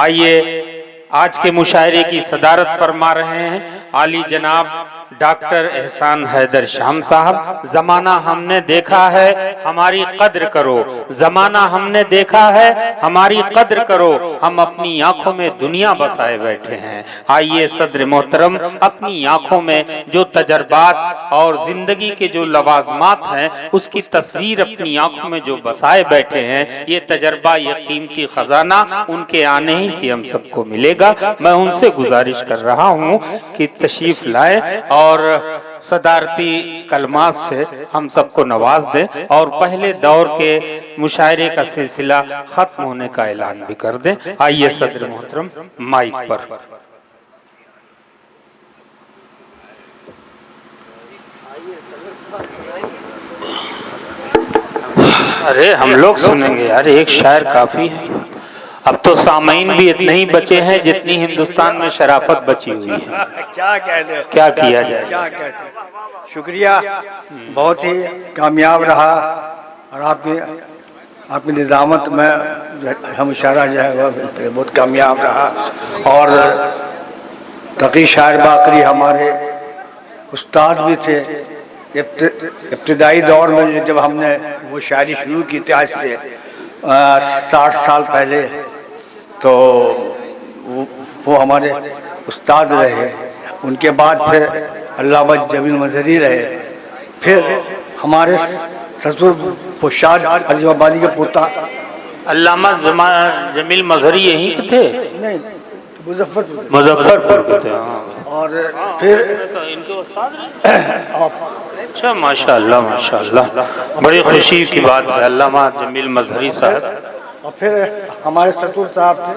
آئیے آج کے مشاعرے کی صدارت فرما رہے ہیں عالی جناب ڈاکٹر احسان حیدر شام صاحب۔ زمانہ ہم نے دیکھا ہے ہماری قدر کرو، زمانہ ہم نے دیکھا ہے ہماری قدر کرو، ہم اپنی آنکھوں میں دنیا بسائے بیٹھے ہیں۔ آئیے صدر محترم اپنی آنکھوں میں جو تجربات اور زندگی کے جو لوازمات ہیں اس کی تصویر اپنی آنکھوں میں جو بسائے بیٹھے ہیں، یہ تجربہ، یہ قیمتی خزانہ ان کے آنے ہی سے ہم سب کو ملے گا۔ میں ان سے گزارش کر رہا ہوں کہ تشریف لائیں اور صدارتی کلمات سے ہم سب کو نواز دیں اور پہلے دور کے مشاعرے کا سلسلہ ختم ہونے کا اعلان بھی کر دیں۔ آئیے صدر محترم مائک پر۔ ارے ہم لوگ سنیں گے یار، ایک شاعر کافی ہے۔ اب تو سامعین بھی اتنے ہی بچے ہیں جتنی ہندوستان میں شرافت بچی ہوئی ہے۔ کیا کیا جائے؟ شکریہ، بہت ہی کامیاب رہا اور آپ کی نظامت میں ہم اشارہ جو ہے وہ بہت کامیاب رہا۔ اور تقی شاعر باقری ہمارے استاد بھی تھے۔ ابتدائی دور میں جب ہم نے وہ شاعری شروع کی تھی آج سے 60 سال پہلے، تو وہ ہمارے استاد رہے۔ ان کے بعد پھر علامہ جمیل مظہری رہے، پھر ہمارے سسر پشاد عظیم آبادی کے پوتا علامہ جمیل مظہری یہیں کے تھے؟ نہیں، مظفر پور کے تھے۔ اور پھر اچھا، ماشاءاللہ ماشاءاللہ، بڑی خوشی کی بات ہے علامہ جمیل مظہری صاحب۔ اور پھر ہمارے سسر صاحب تھے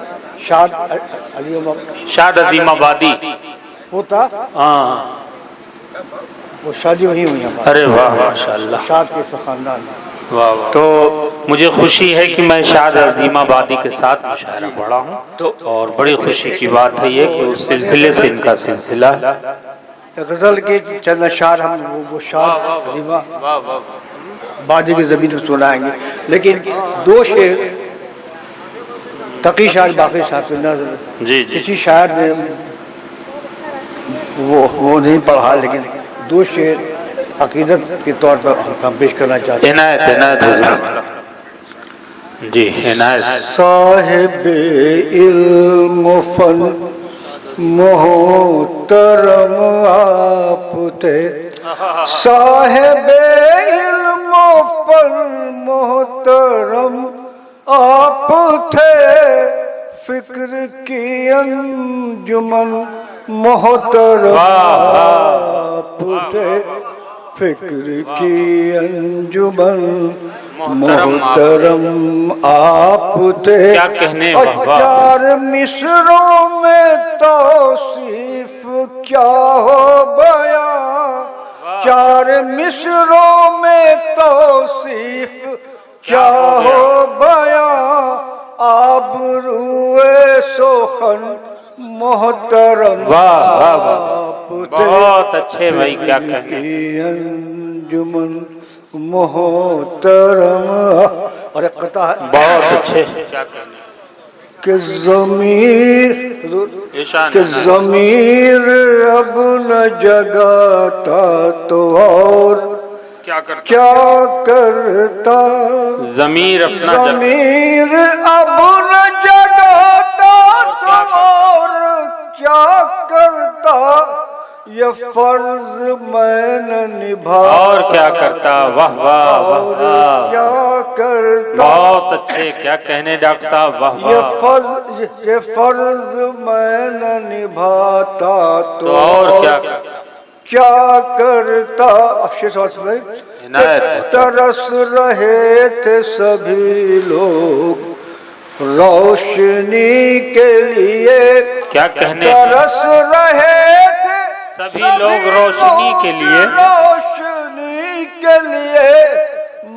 شاد عظیم آبادی پوتا، وہ شادی وہی ہوئی ہماری۔ ارے واہ ماشاءاللہ، شاد کے خاندان میں۔ واہ واہ۔ تو مجھے خوشی ہے کہ میں شاد عظیم آبادی کے ساتھ مشاعرہ پڑھا ہوں، اور بڑی خوشی کی بات ہے یہ کہ اس سلسلے سے ان کا سلسلہ ہے۔ غزل کے چند اشعار ہم وہ شاد عظیم آبادی کی زمین پر سنائیں گے، لیکن دو شعر تقی شاعر باقی صاحب سے جی جی، کسی شاعر نے وہ نہیں پڑھا، لیکن دو شعر عقیدت کے طور پر ہم پیش کرنا چاہتے ہیں۔ عنایت جی عنایت۔ صاحب علم و فن محترم آپ تھے، صاحب علم و فن محترم آپ تھے، فکر کی انجمن محترم آپ تھے، فکر کی انجمن محترم آپ تھے۔ کیا کہنے، چار مصروں میں توصیف کیا ہو بیان، چار مصروں میں توصیف کیا ہو بیان، آبروئے سخن محترم آپ تھے، بہت اچھے بھائی، کیا کہنے۔ انجمن محترم۔ اور ایک قطعہ ہے بہت اچھے، کیا کہنے۔ کہ ضمیر اب نہ جگاتا تو اور کیا کرتا، ضمیر اپنا ضمیر اب نہ جگاتا تو اور کیا کرتا، یہ فرض میں نہ نبھاتا اور کیا کرتا۔ واہ واہ واہ واہ، کیا کرتا، بہت اچھے، کیا کہنے ڈاکٹر صاحب، واہ واہ۔ یہ فرض میں نہ نبھاتا تو اور کیا کرتا۔ کیا کرتا۔ ترس رہے تھے سبھی لوگ روشنی کے لیے، کیا کہنے، ترس رہے تھے سبھی لوگ روشنی کے لیے، روشنی کے لیے،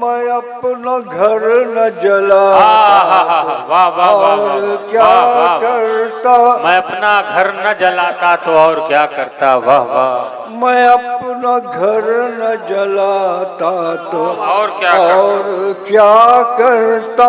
میں اپنا گھر نہ جلاتا اور کیا کرتا، میں اپنا گھر نہ جلاتا تو اور کیا کرتا۔ واہ واہ، میں اپنا گھر نہ جلاتا تو اور کیا کرتا،